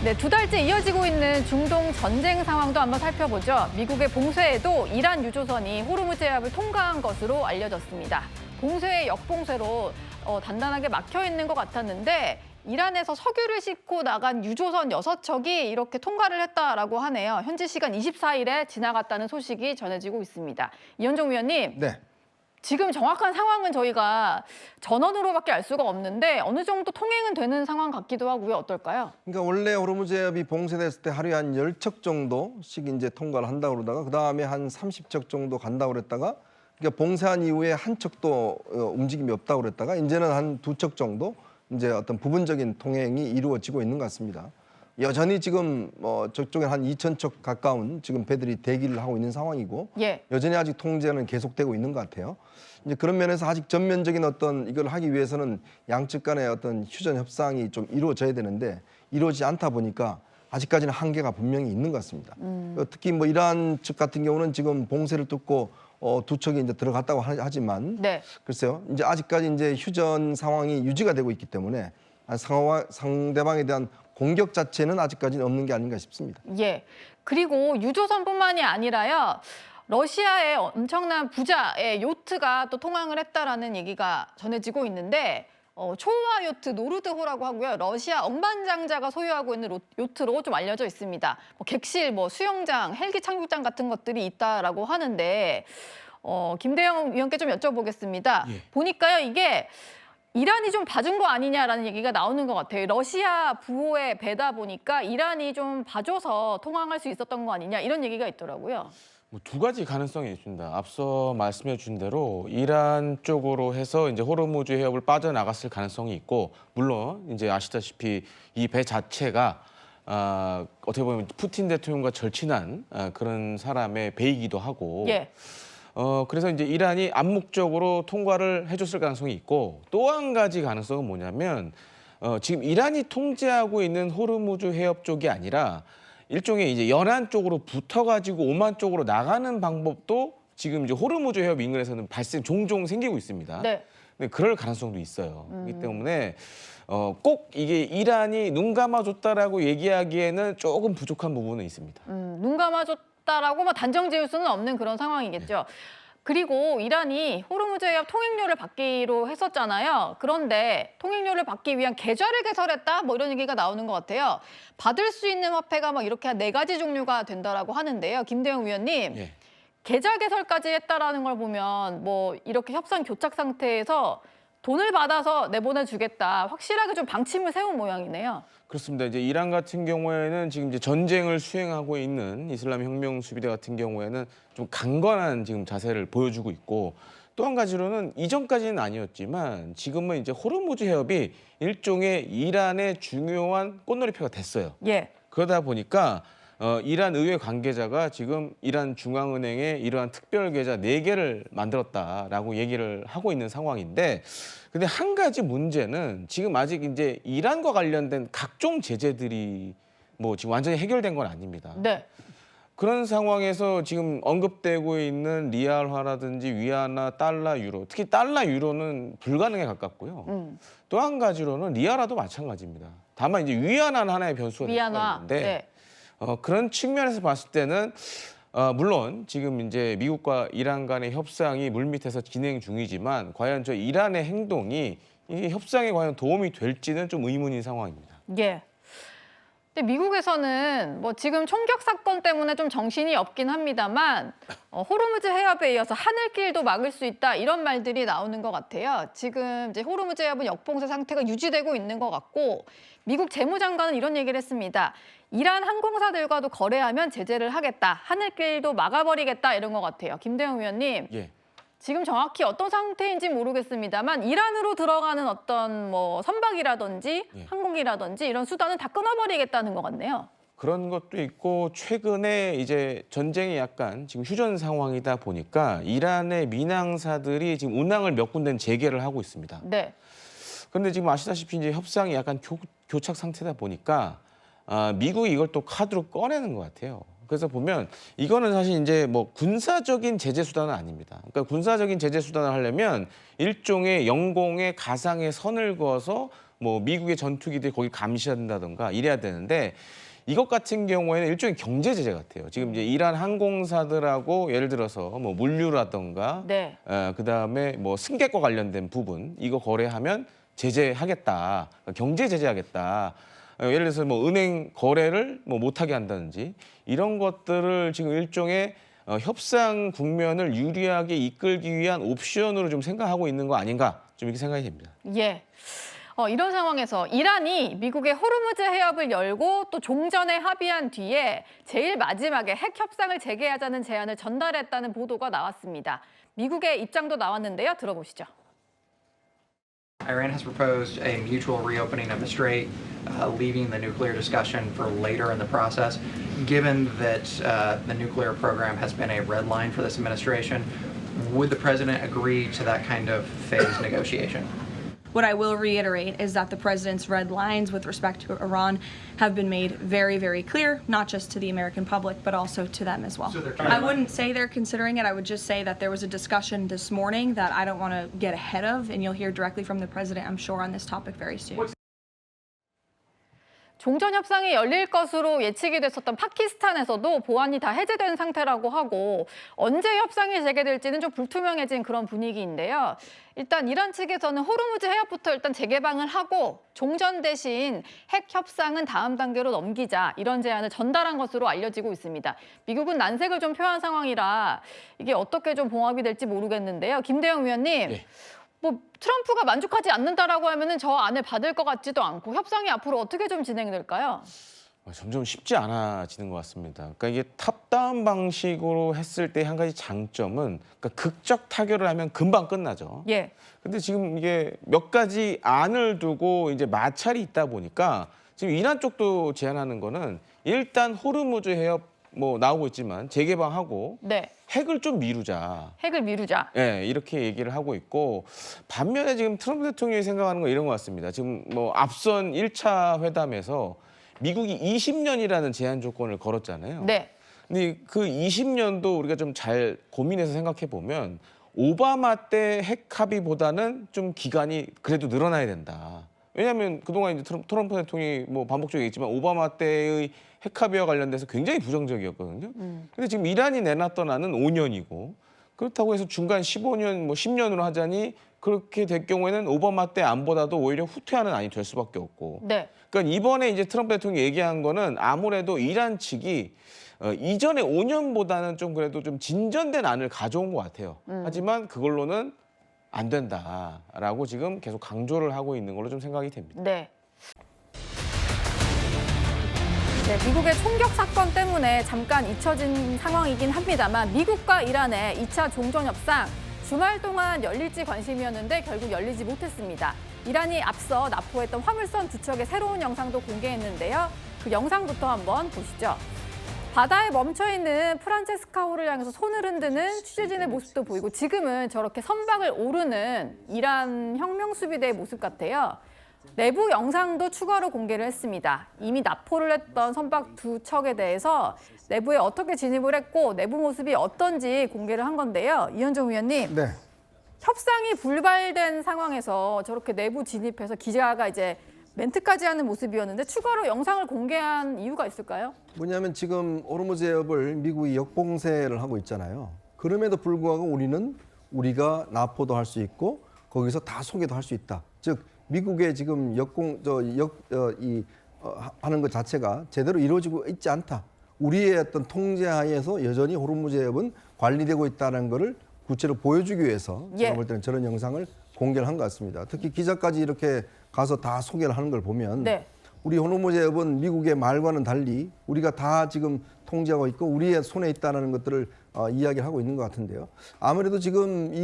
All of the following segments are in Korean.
네, 두 달째 이어지고 있는 중동 전쟁 상황도 한번 살펴보죠. 미국의 봉쇄에도 이란 유조선이 호르무즈 해협을 통과한 것으로 알려졌습니다. 봉쇄의 역봉쇄로 단단하게 막혀 있는 것 같았는데 이란에서 석유를 싣고 나간 유조선 6척이 이렇게 통과를 했다라고 하네요. 현지 시간 24일에 지나갔다는 소식이 전해지고 있습니다. 이현종 위원님. 네. 지금 정확한 상황은 저희가 전원으로밖에 알 수가 없는데 어느 정도 통행은 되는 상황 같기도 하고요. 어떨까요? 그러니까 원래 호르무즈 해협이 봉쇄됐을 때 하루에 한 10척 정도씩 이제 통과를 한다고 그러다가 그다음에 한 30척 정도 간다고 그랬다가 그러니까 봉쇄한 이후에 한 척도 움직임이 없다고 그랬다가 이제는 한 2척 정도 이제 어떤 부분적인 통행이 이루어지고 있는 것 같습니다. 여전히 지금 저쪽에 한 2,000척 가까운 지금 배들이 대기를 하고 있는 상황이고 예. 여전히 아직 통제는 계속되고 있는 것 같아요. 이제 그런 면에서 아직 전면적인 어떤 이걸 하기 위해서는 양측 간의 어떤 휴전 협상이 좀 이루어져야 되는데 이루어지지 않다 보니까 아직까지는 한계가 분명히 있는 것 같습니다. 특히 뭐 이란 측 같은 경우는 지금 봉쇄를 뚫고 2척이 이제 들어갔다고 하지만 네. 글쎄요. 이제 아직까지 이제 휴전 상황이 유지가 되고 있기 때문에 상대방에 대한 공격 자체는 아직까지는 없는 게 아닌가 싶습니다. 예. 그리고 유조선뿐만이 아니라요. 러시아의 엄청난 부자의 요트가 또 통항을 했다라는 얘기가 전해지고 있는데 초호화 요트 노르드호라고 하고요. 러시아 억만장자가 소유하고 있는 요트로 좀 알려져 있습니다. 객실, 수영장, 헬기 착륙장 같은 것들이 있다라고 하는데 김대영 위원께 좀 여쭤보겠습니다. 예. 보니까요 이게 이란이 좀 봐준 거 아니냐라는 얘기가 나오는 것 같아요. 러시아 부호의 배다 보니까 이란이 좀 봐줘서 통항할 수 있었던 거 아니냐 이런 얘기가 있더라고요. 뭐 두 가지 가능성이 있습니다. 앞서 말씀해 준 대로 이란 쪽으로 해서 이제 호르무즈 해협을 빠져나갔을 가능성이 있고 물론 이제 아시다시피 이 배 자체가 어떻게 보면 푸틴 대통령과 절친한 그런 사람의 배이기도 하고 예. 그래서 이제 이란이 암묵적으로 통과를 해줬을 가능성이 있고 또 한 가지 가능성은 뭐냐면 지금 이란이 통제하고 있는 호르무즈 해협 쪽이 아니라 일종의 이제 연안 쪽으로 붙어가지고 오만 쪽으로 나가는 방법도 지금 이제 호르무즈 해협 인근에서는 종종 생기고 있습니다. 네. 근데 그럴 가능성도 있어요. 그렇기 때문에 꼭 이게 이란이 눈 감아줬다라고 얘기하기에는 조금 부족한 부분은 있습니다. 눈 감아줬다라고 단정 지을 수는 없는 그런 상황이겠죠. 그리고 이란이 호르무즈 해협 통행료를 받기로 했었잖아요. 그런데 통행료를 받기 위한 계좌를 개설했다? 이런 얘기가 나오는 것 같아요. 받을 수 있는 화폐가 이렇게 한 4가지 종류가 된다라고 하는데요. 김대영 위원님, 예. 계좌 개설까지 했다라는 걸 보면 이렇게 협상 교착 상태에서 돈을 받아서 내보내주겠다. 확실하게 좀 방침을 세운 모양이네요. 그렇습니다. 이제 이란 같은 경우에는 지금 이제 전쟁을 수행하고 있는 이슬람 혁명 수비대 같은 경우에는 좀 강건한 지금 자세를 보여주고 있고 또 한 가지로는 이전까지는 아니었지만 지금은 이제 호르무즈 해협이 일종의 이란의 중요한 꽃놀이표가 됐어요. 예. 그러다 보니까 이란 의회 관계자가 지금 이란 중앙은행에 이러한 특별 계좌 4개를 만들었다라고 얘기를 하고 있는 상황인데 근데 한 가지 문제는 지금 아직 이제 이란과 관련된 각종 제재들이 지금 완전히 해결된 건 아닙니다. 네. 그런 상황에서 지금 언급되고 있는 리알화라든지 위안화, 달러, 유로, 특히 달러, 유로는 불가능에 가깝고요. 또 한 가지로는 리알화도 마찬가지입니다. 다만 이제 위안화는 하나의 변수가 될 수가 있는데 네. 그런 측면에서 봤을 때는 물론 지금 이제 미국과 이란 간의 협상이 물밑에서 진행 중이지만 과연 저 이란의 행동이 이 협상에 과연 도움이 될지는 좀 의문인 상황입니다. 예. 근데 미국에서는 지금 총격 사건 때문에 좀 정신이 없긴 합니다만 호르무즈 해협에 이어서 하늘길도 막을 수 있다 이런 말들이 나오는 것 같아요. 지금 이제 호르무즈 해협은 역봉쇄 상태가 유지되고 있는 것 같고 미국 재무장관은 이런 얘기를 했습니다. 이란 항공사들과도 거래하면 제재를 하겠다. 하늘길도 막아버리겠다 이런 것 같아요. 김대영 위원님. 예. 지금 정확히 어떤 상태인지 모르겠습니다만 이란으로 들어가는 어떤 선박이라든지 예. 항공기라든지 이런 수단은 다 끊어버리겠다는 것 같네요. 그런 것도 있고 최근에 이제 전쟁이 약간 지금 휴전 상황이다 보니까 이란의 민항사들이 지금 운항을 몇 군데는 재개를 하고 있습니다. 네. 그런데 지금 아시다시피 이제 협상이 약간 교착 상태다 보니까 미국이 이걸 또 카드로 꺼내는 것 같아요. 그래서 보면 이거는 사실 이제 군사적인 제재 수단은 아닙니다. 그러니까 군사적인 제재 수단을 하려면 일종의 영공의 가상의 선을 그어서 뭐 미국의 전투기들이 거기 감시한다던가 이래야 되는데 이것 같은 경우에는 일종의 경제 제재 같아요. 지금 이제 이란 항공사들하고 예를 들어서 뭐 물류라던가 네. 그다음에 뭐 승객과 관련된 부분 이거 거래하면 제재하겠다. 경제 제재하겠다. 예를 들어서 뭐 은행 거래를 뭐 못하게 한다든지 이런 것들을 지금 일종의 협상 국면을 유리하게 이끌기 위한 옵션으로 좀 생각하고 있는 거 아닌가 좀 이렇게 생각이 됩니다. 예. 이런 상황에서 이란이 미국의 호르무즈 해협을 열고 또 종전에 합의한 뒤에 제일 마지막에 핵 협상을 재개하자는 제안을 전달했다는 보도가 나왔습니다. 미국의 입장도 나왔는데요. 들어보시죠. Iran has proposed a mutual reopening of the strait, leaving the nuclear discussion for later in the process. Given that the nuclear program has been a red line for this administration, would the president agree to that kind of phased negotiation? What I will reiterate is that the president's red lines with respect to Iran have been made very, very clear, not just to the American public, but also to them as well. I wouldn't say they're considering it. I would just say that there was a discussion this morning that I don't want to get ahead of, and you'll hear directly from the president, I'm sure, on this topic very soon. 종전 협상이 열릴 것으로 예측이 됐었던 파키스탄에서도 보안이 다 해제된 상태라고 하고 언제 협상이 재개될지는 좀 불투명해진 그런 분위기인데요. 일단 이란 측에서는 호르무즈 해협부터 일단 재개방을 하고 종전 대신 핵 협상은 다음 단계로 넘기자 이런 제안을 전달한 것으로 알려지고 있습니다. 미국은 난색을 좀 표한 상황이라 이게 어떻게 좀 봉합이 될지 모르겠는데요. 김대영 위원님. 네. 뭐 트럼프가 만족하지 않는다라고 하면은 저 안을 받을 것 같지도 않고 협상이 앞으로 어떻게 좀 진행될까요? 점점 쉽지 않아지는 것 같습니다. 그러니까 이게 탑다운 방식으로 했을 때 한 가지 장점은 그러니까 극적 타결을 하면 금방 끝나죠. 예. 근데 지금 이게 몇 가지 안을 두고 이제 마찰이 있다 보니까 지금 이란 쪽도 제안하는 거는 일단 호르무즈 해협 뭐 나오고 있지만 재개방하고 네. 핵을 좀 미루자. 핵을 미루자. 네, 이렇게 얘기를 하고 있고 반면에 지금 트럼프 대통령이 생각하는 건 이런 것 같습니다. 지금 뭐 앞선 1차 회담에서 미국이 20년이라는 제한 조건을 걸었잖아요. 네. 근데 그 20년도 우리가 좀 잘 고민해서 생각해 보면 오바마 때 핵 합의보다는 좀 기간이 그래도 늘어나야 된다. 왜냐하면 그동안 이제 트럼프 대통령이 뭐 반복적으로 얘기했지만 오바마 때의 핵 합의와 관련돼서 굉장히 부정적이었거든요. 근데 지금 이란이 내놨던 안은 5년이고 그렇다고 해서 중간 15년, 뭐 10년으로 하자니 그렇게 될 경우에는 오바마 때 안보다도 오히려 후퇴하는 안이 될 수밖에 없고. 네. 그러니까 이번에 이제 트럼프 대통령이 얘기한 거는 아무래도 이란 측이 이전에 5년보다는 좀 그래도 좀 진전된 안을 가져온 것 같아요. 하지만 그걸로는 안 된다라고 지금 계속 강조를 하고 있는 걸로 좀 생각이 됩니다. 네. 네, 미국의 총격 사건 때문에 잠깐 잊혀진 상황이긴 합니다만 미국과 이란의 2차 종전 협상 주말 동안 열릴지 관심이었는데 결국 열리지 못했습니다. 이란이 앞서 납포했던 화물선 두 척의 새로운 영상도 공개했는데요. 그 영상부터 한번 보시죠. 바다에 멈춰있는 프란체스카호를 향해서 손을 흔드는 취재진의 모습도 보이고 지금은 저렇게 선박을 오르는 이란 혁명수비대의 모습 같아요. 내부 영상도 추가로 공개를 했습니다. 이미 납포를 했던 선박 두 척에 대해서 내부에 어떻게 진입을 했고 내부 모습이 어떤지 공개를 한 건데요. 이현정 위원님, 네. 협상이 불발된 상황에서 저렇게 내부 진입해서 기자가 이제 멘트까지 하는 모습이었는데 추가로 영상을 공개한 이유가 있을까요? 뭐냐면 지금 호르무즈 해협을 미국이 역봉쇄를 하고 있잖아요. 그럼에도 불구하고 우리는 우리가 납포도 할 수 있고 거기서 다 소개도 할 수 있다. 즉 미국의 지금 하는 것 자체가 제대로 이루어지고 있지 않다. 우리의 어떤 통제하에서 여전히 호르무즈 해협은 관리되고 있다는 것을 구체로 보여주기 위해서 제가 볼 때는 저런 영상을 공개를 한 것 같습니다. 특히 기자까지 이렇게 가서 다 소개를 하는 걸 보면 네. 우리 호르무즈 해협은 미국의 말과는 달리 우리가 다 지금 통제하고 있고 우리의 손에 있다는 것들을 이야기를 하고 있는 것 같은데요. 아무래도 지금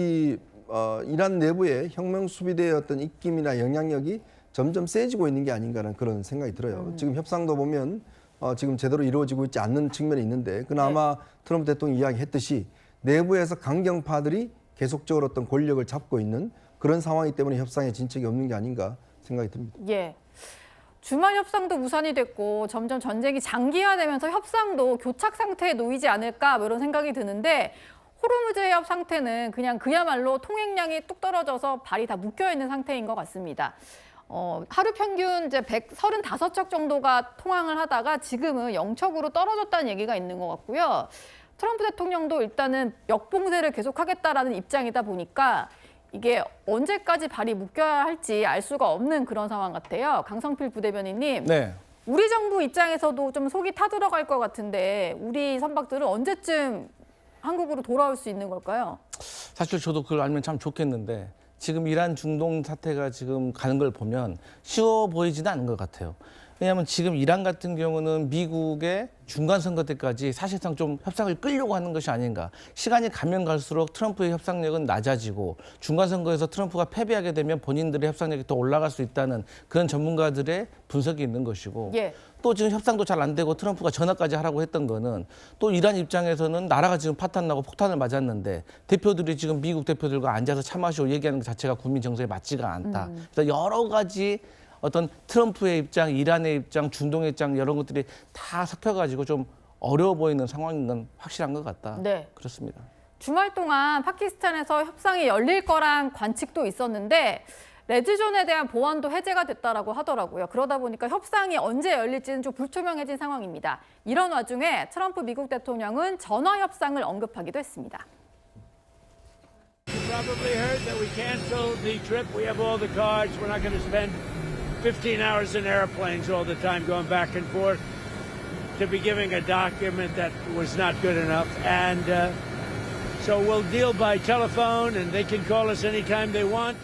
이란 내부의 혁명 수비대의 어떤 입김이나 영향력이 점점 세지고 있는 게 아닌가라는 그런 생각이 들어요. 지금 협상도 보면 지금 제대로 이루어지고 있지 않는 측면이 있는데 그나마 트럼프 대통령이 이야기했듯이 내부에서 강경파들이 계속적으로 어떤 권력을 잡고 있는 그런 상황이기 때문에 협상에 진척이 없는 게 아닌가 생각이 듭니다. 예. 주말 협상도 무산이 됐고 점점 전쟁이 장기화되면서 협상도 교착 상태에 놓이지 않을까 뭐 이런 생각이 드는데 호르무즈 해협 상태는 그냥 그야말로 통행량이 뚝 떨어져서 발이 다 묶여 있는 상태인 것 같습니다. 하루 평균 이제 135척 정도가 통항을 하다가 지금은 0척으로 떨어졌다는 얘기가 있는 것 같고요. 트럼프 대통령도 일단은 역봉쇄를 계속하겠다라는 입장이다 보니까 이게 언제까지 발이 묶여야 할지 알 수가 없는 그런 상황 같아요. 강성필 부대변인님. 네. 우리 정부 입장에서도 좀 속이 타들어갈 것 같은데 우리 선박들은 언제쯤 한국으로 돌아올 수 있는 걸까요? 사실 저도 그걸 알면 참 좋겠는데 지금 이란 중동 사태가 지금 가는 걸 보면 쉬워 보이지는 않은 것 같아요. 왜냐하면 지금 이란 같은 경우는 미국의 중간 선거 때까지 사실상 좀 협상을 끌려고 하는 것이 아닌가. 시간이 가면 갈수록 트럼프의 협상력은 낮아지고 중간 선거에서 트럼프가 패배하게 되면 본인들의 협상력이 더 올라갈 수 있다는 그런 전문가들의 분석이 있는 것이고 예. 또 지금 협상도 잘 안 되고 트럼프가 전화까지 하라고 했던 거는 또 이란 입장에서는 나라가 지금 파탄 나고 폭탄을 맞았는데 대표들이 지금 미국 대표들과 앉아서 차 마시고 얘기하는 것 자체가 국민 정서에 맞지가 않다. 그래서 여러 가지 어떤 트럼프의 입장, 이란의 입장, 중동의 입장 이런 것들이 다 섞여가지고 좀 어려워 보이는 상황인 건 확실한 것 같다. 네. 그렇습니다. 주말 동안 파키스탄에서 협상이 열릴 거란 관측도 있었는데 레드존에 대한 보안도 해제가 됐다라고 하더라고요. 그러다 보니까 협상이 언제 열릴지는 좀 불투명해진 상황입니다. 이런 와중에 트럼프 미국 대통령은 전화 협상을 언급하기도 했습니다. You probably heard that we canceled the trip. We have all the cards. We're not going to spend 15 hours in airplanes all the time going back and forth to be giving a document that was not good enough. And so we'll deal by telephone and they can call us anytime they want.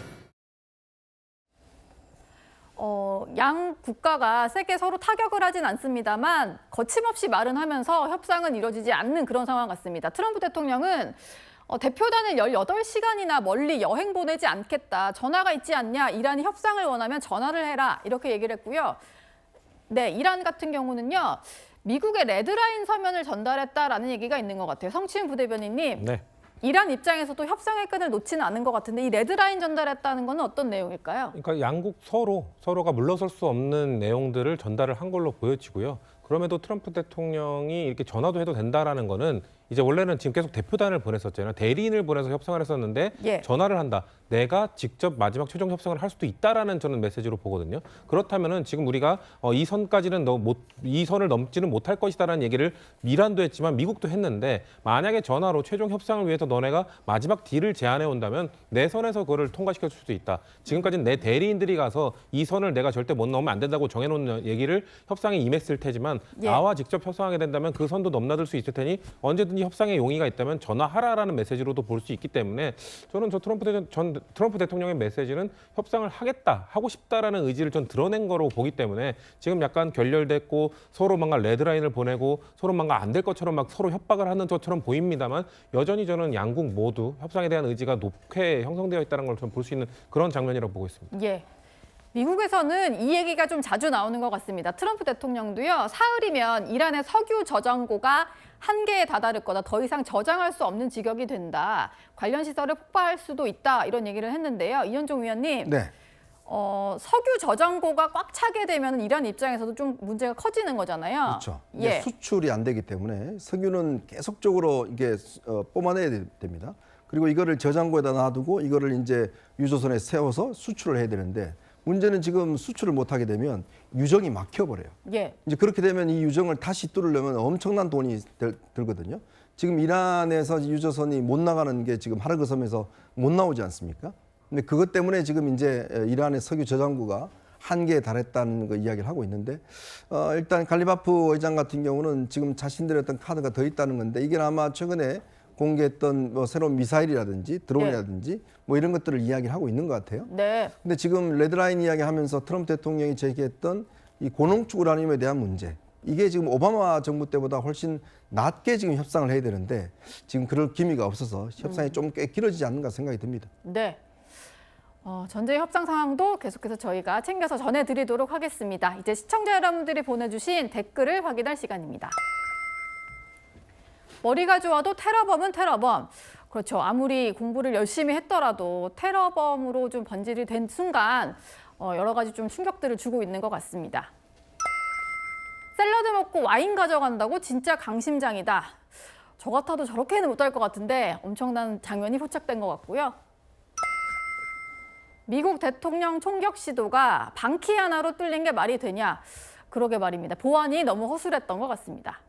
양 국가가 세게 서로 타격을 하진 않습니다만 거침없이 말은 하면서 협상은 이루어지지 않는 그런 상황 같습니다. 트럼프 대통령은 대표단을 18시간이나 멀리 여행 보내지 않겠다. 전화가 있지 않냐. 이란이 협상을 원하면 전화를 해라. 이렇게 얘기를 했고요. 네, 이란 같은 경우는요. 미국의 레드라인 서면을 전달했다라는 얘기가 있는 것 같아요. 성치훈 부대변인님. 네. 이란 입장에서도 협상의 끈을 놓지는 않은 것 같은데 이 레드라인 전달했다는 건 어떤 내용일까요? 그러니까 양국 서로가 물러설 수 없는 내용들을 전달을 한 걸로 보여지고요. 그럼에도 트럼프 대통령이 이렇게 전화도 해도 된다라는 거는 이제 원래는 지금 계속 대표단을 보냈었잖아요. 대리인을 보내서 협상을 했었는데 예. 전화를 한다. 내가 직접 마지막 최종 협상을 할 수도 있다라는 저는 메시지로 보거든요. 그렇다면은 지금 우리가 이 선까지는 이 선을 넘지는 못할 것이다라는 얘기를 이란도 했지만 미국도 했는데 만약에 전화로 최종 협상을 위해서 너네가 마지막 딜을 제안해 온다면 내 선에서 그거를 통과시켜 줄 수도 있다. 지금까지는 내 대리인들이 가서 이 선을 내가 절대 못 넘으면 안 된다고 정해놓은 얘기를 협상에 임했을 테지만 예. 나와 직접 협상하게 된다면 그 선도 넘나들 수 있을 테니 언제든지 협상에 용의가 있다면 전화하라라는 메시지로도 볼 수 있기 때문에 저는 트럼프 대통령의 메시지는 협상을 하고 싶다라는 의지를 전 드러낸 거로 보기 때문에 지금 약간 결렬됐고 서로 뭔가 레드라인을 보내고 서로 뭔가 안 될 것처럼 막 서로 협박을 하는 것처럼 보입니다만 여전히 저는 양국 모두 협상에 대한 의지가 높게 형성되어 있다는 걸 좀 볼 수 있는 그런 장면이라고 보고 있습니다. 예. 미국에서는 이 얘기가 좀 자주 나오는 것 같습니다. 트럼프 대통령도요, 사흘이면 이란의 석유 저장고가 한계에 다다를 거다. 더 이상 저장할 수 없는 지경이 된다. 관련 시설을 폭파할 수도 있다. 이런 얘기를 했는데요. 이현종 위원님, 네. 석유 저장고가 꽉 차게 되면 이란 입장에서도 좀 문제가 커지는 거잖아요. 그렇죠. 이게 예. 수출이 안 되기 때문에 석유는 계속적으로 이게 뽑아내야 됩니다. 그리고 이거를 저장고에다 놔두고 이거를 이제 유조선에 세워서 수출을 해야 되는데 문제는 지금 수출을 못 하게 되면 유정이 막혀버려요. 예. 이제 그렇게 되면 이 유정을 다시 뚫으려면 엄청난 돈이 들거든요. 지금 이란에서 유조선이 못 나가는 게 지금 하르그 섬에서 못 나오지 않습니까? 근데 그것 때문에 지금 이제 이란의 석유 저장고가 한계에 달했다는 거 이야기를 하고 있는데 일단 갈리바프 의장 같은 경우는 지금 자신들의 어떤 카드가 더 있다는 건데 이게 아마 최근에 공개했던 뭐 새로운 미사일이라든지 드론이라든지 뭐 이런 것들을 이야기를 하고 있는 것 같아요. 네. 근데 지금 레드라인 이야기하면서 트럼프 대통령이 제기했던 이 고농축 우라늄에 대한 문제, 이게 지금 오바마 정부 때보다 훨씬 낮게 지금 협상을 해야 되는데 지금 그럴 기미가 없어서 협상이 좀 꽤 길어지지 않는가 생각이 듭니다. 네. 전쟁 협상 상황도 계속해서 저희가 챙겨서 전해드리도록 하겠습니다. 이제 시청자 여러분들이 보내주신 댓글을 확인할 시간입니다. 머리가 좋아도 테러범은 테러범. 그렇죠. 아무리 공부를 열심히 했더라도 테러범으로 좀 번질이 된 순간 여러 가지 좀 충격들을 주고 있는 것 같습니다. 샐러드 먹고 와인 가져간다고 진짜 강심장이다. 저 같아도 저렇게는 못할 것 같은데 엄청난 장면이 포착된 것 같고요. 미국 대통령 총격 시도가 방키 하나로 뚫린 게 말이 되냐? 그러게 말입니다. 보안이 너무 허술했던 것 같습니다.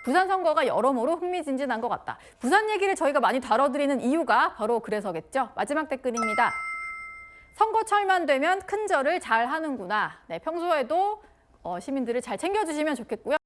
부산 선거가 여러모로 흥미진진한 것 같다. 부산 얘기를 저희가 많이 다뤄드리는 이유가 바로 그래서겠죠. 마지막 댓글입니다. 선거철만 되면 큰절을 잘 하는구나. 네, 평소에도 시민들을 잘 챙겨주시면 좋겠고요.